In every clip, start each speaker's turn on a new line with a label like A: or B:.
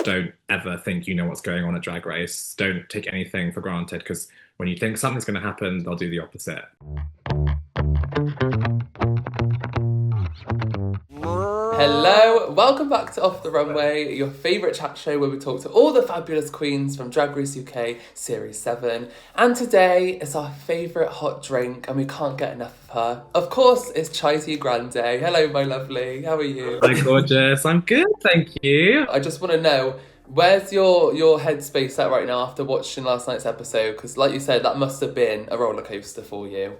A: don't ever think you know what's going on at Drag Race. Don't take anything for granted, because when you think something's going to happen, they'll do the opposite.
B: Hello, welcome back to Off The Runway, your favourite chat show where we talk to all the fabulous queens from Drag Race UK Series 7. And today is our favourite hot drink and we can't get enough of her. Of course, it's Chai T Grande. Hello, my lovely. How are you?
A: Hi, gorgeous. I'm good, thank you.
B: I just want to know, where's your headspace at right now after watching last night's episode? Because like you said, that must have been a roller coaster for you.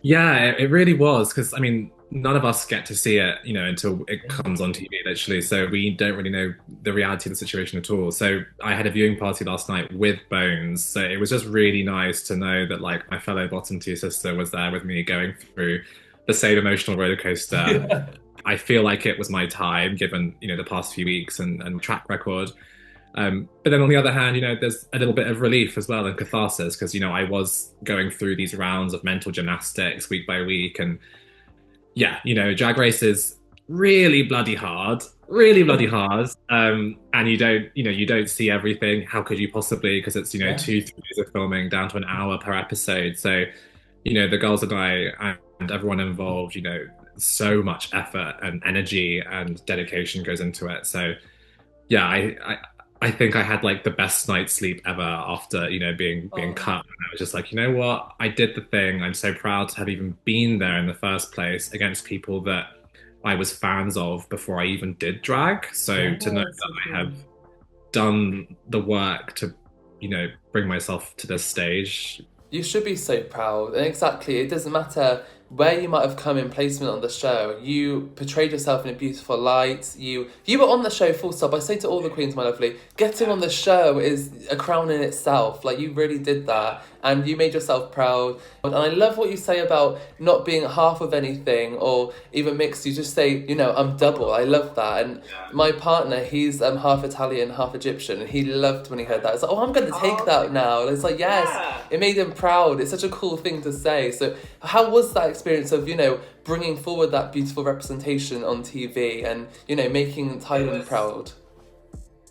A: Yeah, it really was, because I mean, none of us get to see it, until it comes on TV, literally. So we don't really know the reality of the situation at all. So I had a viewing party last night with Bones. So it was just really nice to know that like my fellow bottom tier sister was there with me going through the same emotional roller coaster.
B: Yeah.
A: I feel like it was my time, given, the past few weeks and track record. But then on the other hand, there's a little bit of relief as well and catharsis because, I was going through these rounds of mental gymnastics week by week. And yeah, Drag Race is really bloody hard, really bloody hard. And you don't see everything. How could you possibly? Because it's,
B: Yeah.
A: 2 3 days of filming down to an hour per episode. So, the girls and I and everyone involved, so much effort and energy and dedication goes into it. So yeah, I think I had like the best night's sleep ever after, being cut. And I was just like, you know what? I did the thing. I'm so proud to have even been there in the first place against people that I was fans of before I even did drag. So to know
B: Yeah,
A: that
B: so
A: I have
B: cool.
A: done the work to, bring myself to this stage.
B: You should be so proud. And exactly, it doesn't matter where you might have come in placement on the show. You portrayed yourself in a beautiful light. You were on the show full stop. I say to all the queens, my lovely, getting on the show is a crown in itself. Like, you really did that. And you made yourself proud. And I love what you say about not being half of anything or even mixed. You just say, I'm double. I love that. And my partner, he's half Italian, half Egyptian. And he loved when he heard that. It's like, oh, I'm going to take that now. And it's like, yes, it made him proud. It's such a cool thing to say. So how was that experience of, bringing forward that beautiful representation on TV and, making Thailand proud?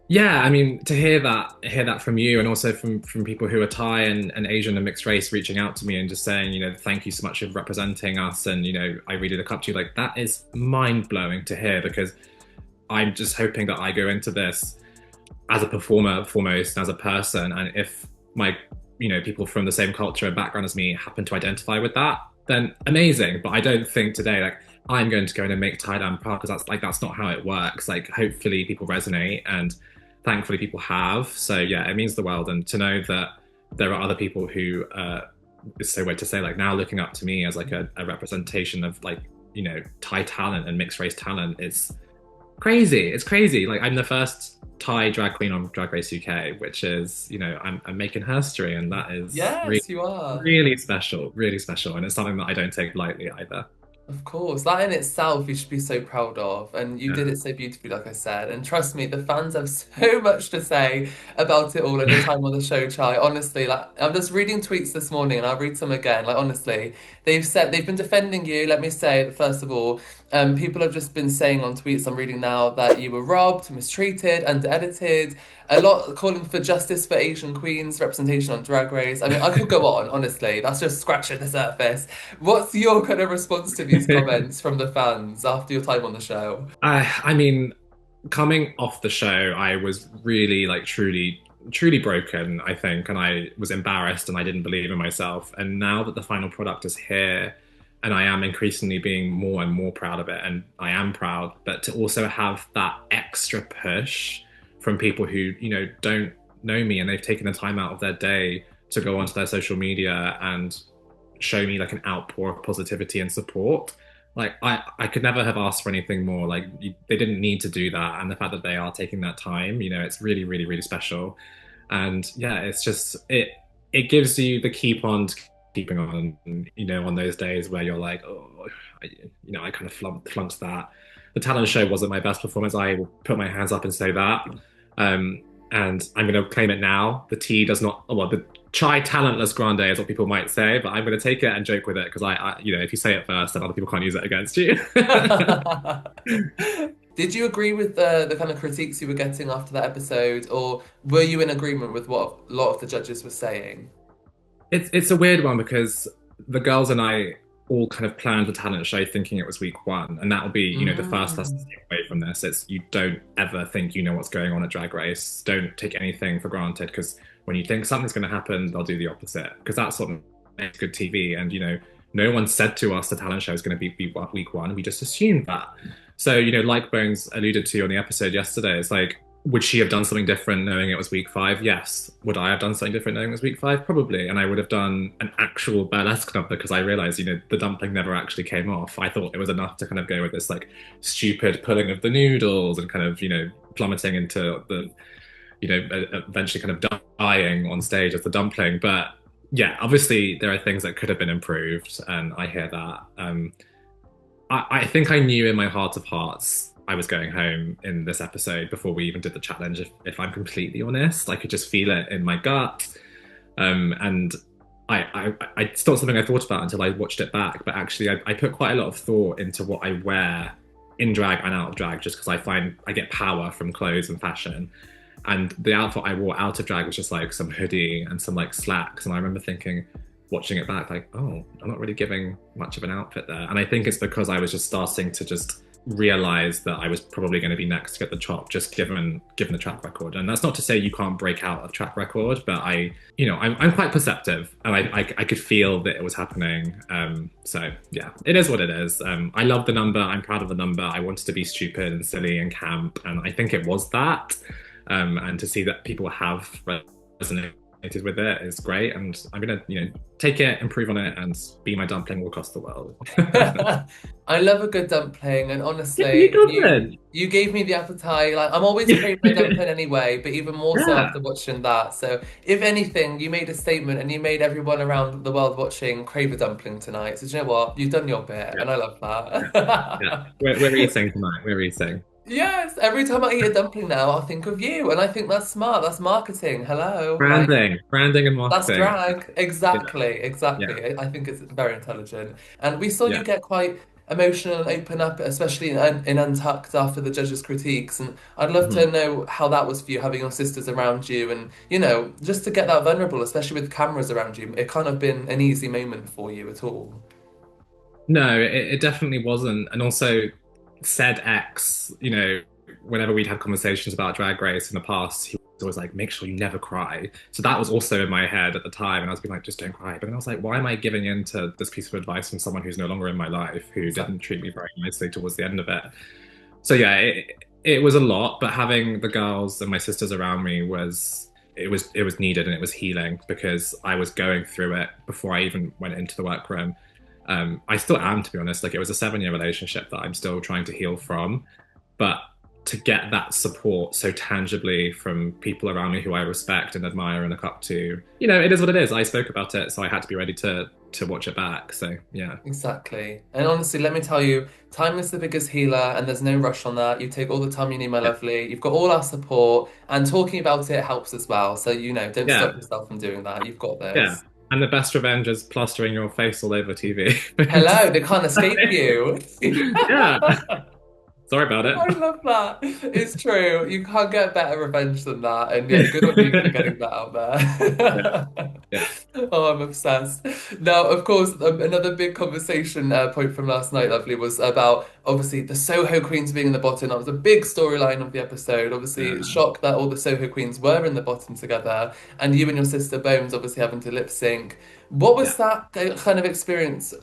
A: Yeah, I mean, to hear that from you, and also from people who are Thai and Asian and mixed race reaching out to me and just saying, thank you so much for representing us, and I really look up to you. Like, that is mind blowing to hear, because I'm just hoping that I go into this as a performer foremost, as a person, and if my people from the same culture and background as me happen to identify with that, then amazing. But I don't think today like I'm going to go in and make Thailand proud, because that's not how it works. Like, hopefully people resonate, and thankfully people have. So yeah, it means the world. And to know that there are other people who it's so weird to say, like, now looking up to me as like a representation of like Thai talent and mixed race talent, it's crazy. Like, I'm the first Thai drag queen on Drag Race UK, which is, I'm making history, and that is really,
B: Yes, you are.
A: really special. And it's something that I don't take lightly either.
B: Of course, that in itself you should be so proud of, and you did it so beautifully, like I said. And trust me, the fans have so much to say about it all in your
A: Yeah.
B: time on the show, Chai. Honestly, like I'm just reading tweets this morning, and I'll read some again. Like honestly, they've been defending you. Let me say, first of all, people have just been saying on tweets I'm reading now that you were robbed, mistreated, under-edited. A lot calling for justice for Asian queens, representation on Drag Race. I mean, I could go on, honestly. That's just scratching the surface. What's your kind of response to these comments from the fans after your time on the show?
A: I mean, coming off the show, I was really like truly broken, I think, and I was embarrassed and I didn't believe in myself. And now that the final product is here, and I am increasingly being more and more proud of it, and I am proud, but to also have that extra push from people who, don't know me, and they've taken the time out of their day to go onto their social media and show me like an outpour of positivity and support. Like, I could never have asked for anything more. Like, they didn't need to do that, and the fact that they are taking that time, it's really, really, really special. And yeah, it's just it gives you the keep on keeping on, on those days where you're like, oh, I kind of flunked that. The talent show wasn't my best performance. I will put my hands up and say that. And I'm going to claim it now. The T does not, well, the Chai talentless grande is what people might say, but I'm going to take it and joke with it, because if you say it first, then other people can't use it against you.
B: Did you agree with the kind of critiques you were getting after that episode, or were you in agreement with what a lot of the judges were saying?
A: It's a weird one because the girls and I all kind of planned the talent show thinking it was week one, and that will be, the first lesson to
B: Mm.
A: take away from this. It's you don't ever think you know what's going on at Drag Race. Don't take anything for granted because when you think something's going to happen, they'll do the opposite because that's what makes good TV. And no one said to us the talent show is going to be week one. We just assumed that. So like Bones alluded to on the episode yesterday, it's like would she have done something different knowing it was week five? Yes. Would I have done something different knowing it was week five? Probably. And I would have done an actual burlesque number because I realized, the dumpling never actually came off. I thought it was enough to kind of go with this like stupid pulling of the noodles and kind of, plummeting into the, eventually kind of dying on stage as the dumpling. But yeah, obviously there are things that could have been improved, and I hear that. I think I knew in my heart of hearts I was going home in this episode before we even did the challenge. If I'm completely honest, I could just feel it in my gut. And it's not something I thought about until I watched it back. But actually, I put quite a lot of thought into what I wear in drag and out of drag, just because I find I get power from clothes and fashion. And the outfit I wore out of drag was just like some hoodie and some like slacks. And I remember thinking, watching it back, like, oh, I'm not really giving much of an outfit there. And I think it's because I was just starting to just realize that I was probably going to be next to get the top, just given the track record. And that's not to say you can't break out of track record, but I'm quite perceptive, and I could feel that it was happening. So yeah, it is what it is. I love the number. I'm proud of the number. I wanted to be stupid and silly and camp, and I think it was that. And to see that people have resonated with it is great, and I'm gonna take it, improve on it, and be my dumpling all across the world.
B: I love a good dumpling, and
A: Yeah, you
B: honestly,
A: got
B: you
A: it.
B: you gave me the appetite. Like I'm always craving a dumpling anyway, but even more so
A: Yeah,
B: after watching that. So if anything, you made a statement and you made everyone around the world watching crave a dumpling tonight. So do you know what? You've done your bit,
A: yeah,
B: and I love
A: yeah, yeah.
B: that.
A: We're eating tonight. We're eating.
B: Yes, every time I eat a dumpling now, I think of you, and I think that's smart. That's marketing. Hello, like
A: Branding, and
B: that's
A: marketing.
B: drag.
A: Yeah,
B: Exactly,
A: yeah,
B: exactly. I think it's very intelligent. And we saw you
A: yeah.
B: get quite emotional and open up, especially in Untucked after the judges' critiques. And I'd love to
A: Mhm.
B: know how that was for you, having your sisters around you, and just to get that vulnerable, especially with cameras around you. It can't have been an easy moment for you at all.
A: No, it definitely wasn't. And also, said X, whenever we'd had conversations about Drag Race in the past, he was always like, make sure you never cry. So that was also in my head at the time. And I was being like, just don't cry. But then I was like, why am I giving in to this piece of advice from someone who's no longer in my life, who didn't
B: Exactly.
A: treat me very nicely towards the end of it? So yeah, it was a lot, but having the girls and my sisters around me was needed, and it was healing because I was going through it before I even went into the workroom. I still am, to be honest. Like, it was a 7-year relationship that I'm still trying to heal from, but to get that support so tangibly from people around me who I respect and admire and look up to, it is what it is. I spoke about it, so I had to be ready to watch it back. So yeah.
B: Exactly. And honestly, let me tell you, time is the biggest healer, and there's no rush on that. You take all the time you need, my
A: Yeah.
B: lovely. You've got all our support, and talking about it helps as well. So, don't
A: Yeah.
B: stop yourself from doing that. You've got
A: Yeah.
B: this.
A: And the best revenge is plastering your face all over TV.
B: Hello, they can't escape you.
A: Yeah. Sorry about it.
B: I love that. It's true. You can't get better revenge than that. And yeah, good on you for getting that out
A: Yeah.
B: there.
A: Yeah.
B: Oh, I'm obsessed. Now, of course, another big conversation point from last night, lovely, was about obviously the Soho Queens being in the bottom. That was a big storyline of the episode. Obviously,
A: Yeah.
B: shocked that all the Soho Queens were in the bottom together, and you and your sister Bones obviously having to lip sync. What was
A: Yeah.
B: that kind of experience?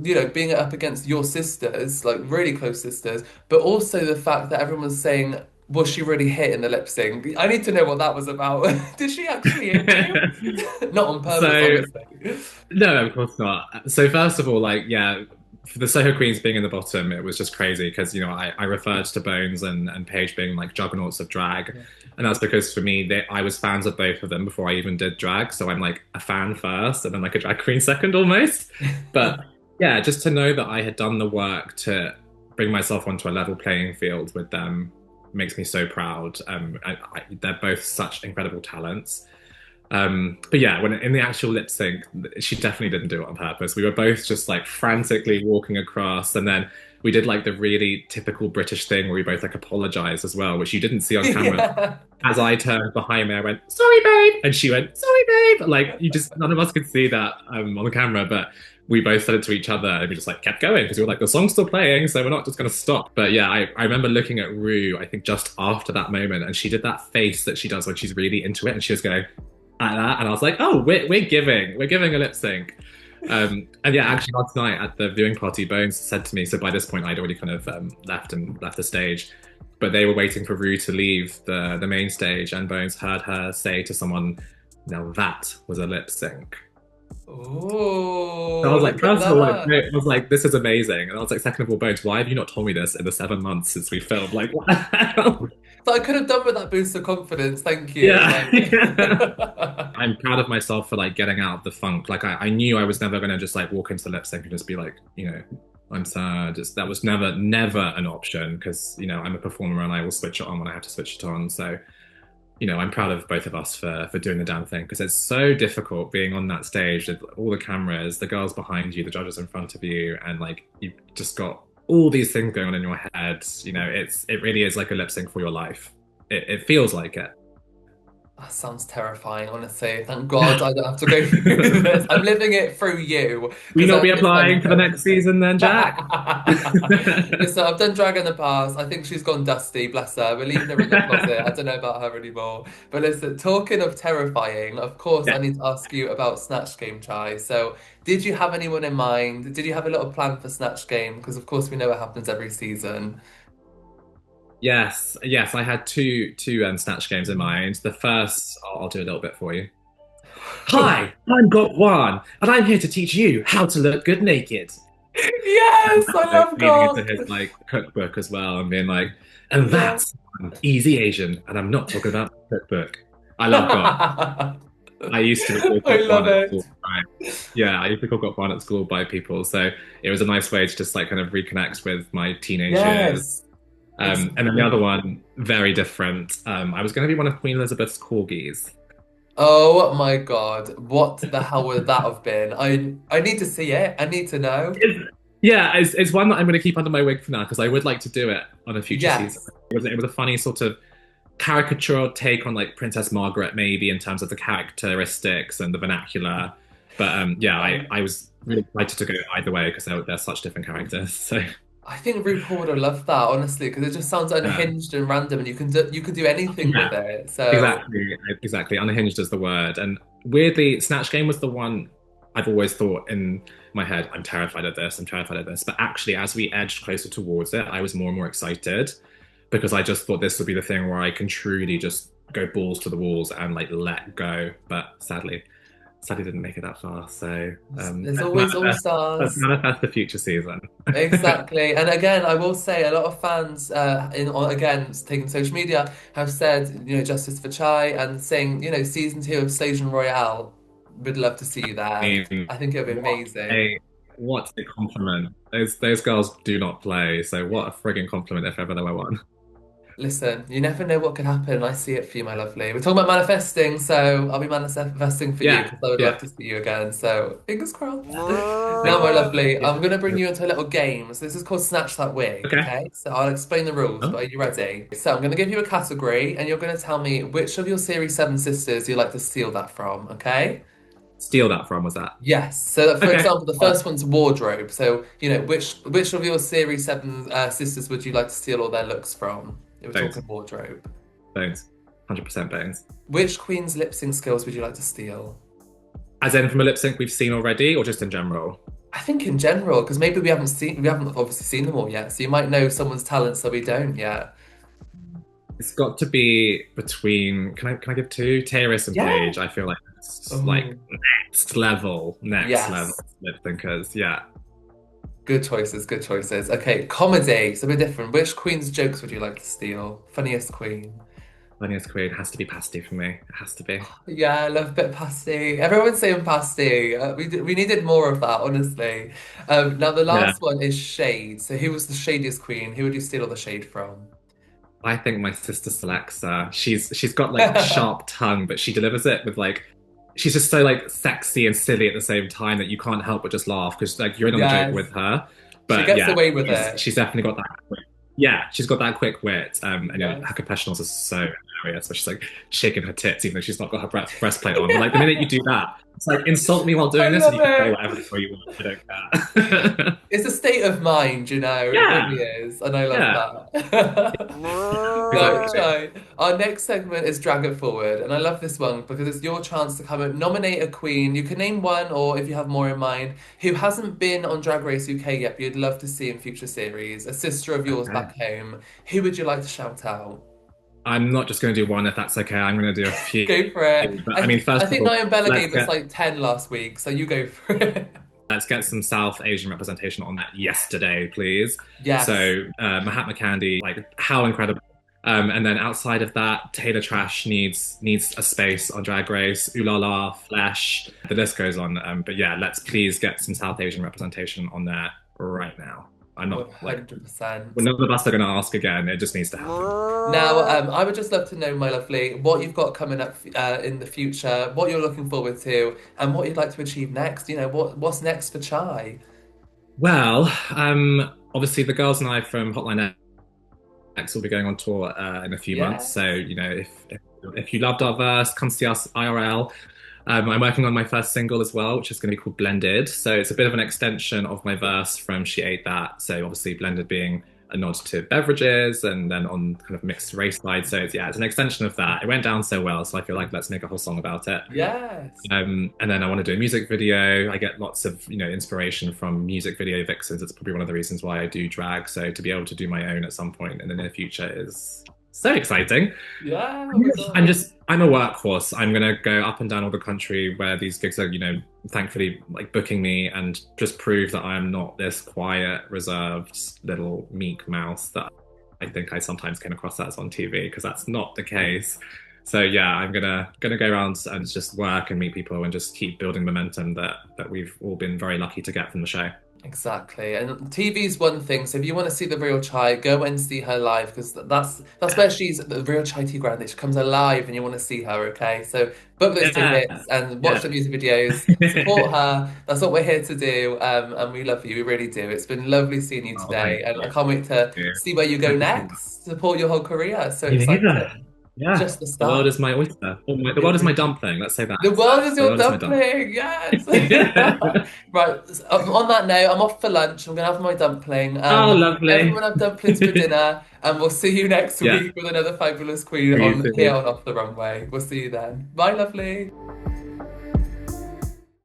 B: Being up against your sisters, like really close sisters, but also the fact that everyone was saying, was she really hit in the lip sync? I need to know what that was about. Did she actually hit you? Not on purpose,
A: So
B: obviously.
A: no, of course not. So first of all, like, yeah, for the Soho Queens being in the bottom, it was just crazy because I referred to Bones and Paige being like juggernauts of drag,
B: Yeah.
A: and that's because for me I was fans of both of them before I even did drag, so I'm like a fan first and then like a drag queen second almost. But yeah, just to know that I had done the work to bring myself onto a level playing field with them makes me so proud. They're both such incredible talents. But yeah, when in the actual lip sync, she definitely didn't do it on purpose. We were both just like frantically walking across, and then we did like the really typical British thing where we both like apologized as well, which you didn't see on camera.
B: Yeah.
A: As I turned behind me, I went, "Sorry, babe," and she went, "Sorry, babe." Like you just none of us could see that on the camera, but we both said it to each other, and we just like kept going because we were like, "The song's still playing, so we're not just gonna stop." But yeah, I remember looking at Rue, I think just after that moment, and she did that face that she does when she's really into it, and she was going like that, and I was like, "Oh, we're giving a lip sync." And yeah, actually last night at the viewing party, Bones said to me, so by this point I'd already kind of left the stage, but they were waiting for Rue to leave the main stage, and Bones heard her say to someone, "Now that was a lip sync." So I
B: Oh,
A: was like,
B: look at
A: first of all,
B: that.
A: I was like, this is amazing. And I was like, second of all, Bones, why have you not told me this in the 7 months since we filmed? Like, what the hell?
B: So I could have done with that boost of confidence. Thank you.
A: Yeah.
B: Like,
A: I'm proud of myself for like getting out of the funk. Like I knew I was never gonna just like walk into the lip sync and just be like, I'm sad. That was never an option because I'm a performer and I will switch it on when I have to switch it on. So I'm proud of both of us for doing the damn thing because it's so difficult being on that stage with all the cameras, the girls behind you, the judges in front of you, and like you've just got all these things going on in your head. It really is like a lip sync for your life. It feels like it.
B: that sounds terrifying, honestly. Thank God I don't have to go through this. I'm living it through you.
A: Will you
B: Because
A: not be
B: listen,
A: applying for the next season then, Jack?
B: listen, I've done drag in the past. I think she's gone dusty, bless her. We're leaving her in the closet. I don't know about her anymore. But listen, talking of terrifying, of course, I
A: Yeah.
B: need to ask you about Snatch Game, Chai. So, did you have anyone in mind? Did you have a little plan for Snatch Game? Because, of course, we know it happens every season.
A: Yes, yes, I had two Snatch games in mind. The first, I'll do a little bit for you. Hi, I'm Got One, and I'm here to teach you how to look good naked.
B: Yes, I love
A: Leading into his
B: God.
A: like cookbook as well, and being like, and
B: Yeah.
A: that's Easy Asian, and I'm not talking about cookbook. I love God. I used to be called
B: I
A: Got One
B: love
A: at
B: it.
A: school. Right? Yeah, I used to be called Got One at school by people, so it was a nice way to just like kind of reconnect with my teenage years.
B: Yes,
A: And then the other
B: exactly.
A: one, very different. I was going to be one of Queen Elizabeth's corgis.
B: Oh my God, what the hell would that have been? I need to see it. I need to know.
A: Yeah, it's one that I'm going to keep under my wing for now because I would like to do it on a future season.
B: Yes.
A: It was a funny sort of caricature take on like Princess Margaret, maybe in terms of the characteristics and the vernacular. But yeah, I was really excited to go either way because they're such different characters. So
B: I think RuPaul would have loved that, honestly, because it just sounds
A: uh,
B: unhinged and random, and you can do anything
A: yeah,
B: with it. So
A: exactly. Unhinged is the word. And weirdly, Snatch Game was the one I've always thought in my head, I'm terrified of this, I'm terrified of this. But actually, as we edged closer towards it, I was more and more excited because I just thought this would be the thing where I can truly just go balls to the walls and like let go. But sadly didn't make it that far. So
B: there's always All
A: let's
B: Stars.
A: manifest the future season.
B: Exactly. And again, I will say a lot of fans again taking social media have said, justice for Chai and saying, season 2 of Station Royale, would love to see you
A: I
B: there.
A: mean,
B: I think it would be
A: what
B: amazing.
A: a what a compliment. Those girls do not play, so what a frigging compliment if ever there were one.
B: Listen, you never know what could happen. I see it for you, my lovely. We're talking about manifesting, so I'll be manifesting for you
A: Yeah,
B: because I would love
A: yeah.
B: to see you again. So fingers crossed.
A: Thank
B: Now, my lovely,
A: you.
B: I'm going to bring you into a little game. So this is called Snatch That Wig,
A: Okay.
B: okay? So I'll explain the rules,
A: Oh,
B: but are you ready? So I'm going to give you a category, and you're going to tell me which of your Series 7 sisters you like to steal that from, okay?
A: steal that from was that?
B: Yes. So, for
A: Okay.
B: example, the first one's wardrobe. So, which of your Series 7 sisters would you like to steal all their looks from? If we're
A: Bones.
B: talking wardrobe.
A: Bones. 100% bones.
B: Which queen's lip sync skills would you like to steal?
A: As in from a lip sync we've seen already, or just in general?
B: I think in general, because maybe we haven't obviously seen them all yet, so you might know someone's talents that we don't yet.
A: It's got to be between. Can I give two? Taurus and
B: Yeah.
A: Paige. I feel like it's like
B: Oh,
A: next level
B: yes.
A: lip syncers. Yeah.
B: Good choices, good choices. Okay, comedy, so a bit different. Which queen's jokes would you like to steal? Funniest queen.
A: Funniest queen has to be Pasty for me. It has to be.
B: Yeah, I love a bit of pasty. Everyone's saying pasty. We needed more of that, honestly. Now the
A: Yeah.
B: last one is shade. So who was the shadiest queen? Who would you steal all the shade from?
A: I think my sister Celexa, she's got like sharp tongue, but she delivers it with like she's just so like sexy and silly at the same time that you can't help but just laugh because like you're in on the joke with
B: Yes.
A: her.
B: She
A: But
B: gets
A: yeah,
B: away with it.
A: she's definitely got that. Yeah, she's got that quick wit. And you know, her
B: Yes.
A: confessionals are so hilarious. So she's like shaking her tits, even though she's not got her breastplate on. But like the minute you do that, it's like insult me while
B: I
A: doing this, and
B: love
A: you can say
B: it.
A: whatever the hell you want. I don't care.
B: It's a state of mind, you know, it really
A: Yeah,
B: is, and I love
A: yeah,
B: that. Right,
A: exactly.
B: Chai. Our next segment is Drag It Forward, and I love this one because it's your chance to come and nominate a queen. You can name one, or if you have more in mind, who hasn't been on Drag Race UK yet, but you'd love to see in future series, a sister of yours
A: Okay.
B: back home. Who would you like to shout out?
A: I'm not just going to do one if that's okay. I'm going to do a few.
B: Go for it.
A: But I mean,
B: I
A: first of
B: think
A: all,
B: Niall Bella
A: let's
B: gave us
A: get
B: like 10 last week, so you go for it.
A: let's get some South Asian representation on that yesterday, please.
B: Yes.
A: So Mahatma Candy, like how incredible. And then outside of that, Taylor Trash needs a space on Drag Race. Ooh La La, Flesh, the list goes on. But yeah, let's please get some South Asian representation on there right now. I'm not like
B: 100%.
A: none of us are going to ask again. It just needs to happen.
B: Now, I would just love to know, my lovely, what you've got coming up in the future, what you're looking forward to, and what you'd like to achieve next. You know, what's next for Chai?
A: Well, obviously the girls and I from Hotline X will be going on tour in a few months. So
B: Yes.
A: you know, if you loved our verse, come see us IRL. I'm working on my first single as well, which is going to be called Blended. So it's a bit of an extension of my verse from She Ate That. So obviously Blended being a nod to beverages and then on kind of mixed race side. So it's an extension of that. It went down so well, so I feel like let's make a whole song about it.
B: Yes.
A: And then I want to do a music video. I get lots of, inspiration from music video vixens. It's probably one of the reasons why I do drag. So to be able to do my own at some point in the near future is so exciting.
B: Yeah, oh my
A: I'm
B: God.
A: just, I'm a workhorse. I'm gonna go up and down all the country where these gigs are, thankfully like booking me and just prove that I'm not this quiet, reserved little meek mouse that I think I sometimes came across as on TV because that's not the case. So yeah, I'm gonna go around and just work and meet people and just keep building momentum that we've all been very lucky to get from the show.
B: Exactly. And TV's one thing. So if you want to see the real Chai, go and see her live because that's where she's the real Chai T Grande. She comes alive and you want to see her, okay? So book those
A: Yeah,
B: tickets and watch
A: yeah.
B: the music videos, support her. That's what we're here to do. And we love you. We really do. It's been lovely seeing you
A: Oh, thank
B: today. And I
A: you.
B: can't wait to
A: Yeah.
B: see where you go
A: Thank you so much.
B: next. Support your whole career. So
A: Me neither.
B: exciting.
A: Yeah.
B: Just the
A: The world
B: start.
A: is my oyster. The
B: It
A: world is my
B: really
A: dumpling. Let's say that
B: the world
A: instead.
B: is
A: The
B: your
A: world is my dumpling.
B: dumpling, yes.
A: Yeah.
B: Right. On that note, I'm off for lunch. I'm gonna have my dumpling.
A: Oh, lovely.
B: Everyone have dumplings for dinner, and we'll see you next
A: Yeah.
B: week with another fabulous queen
A: You
B: on here
A: too.
B: on Off the Runway. We'll see you then. Bye, lovely.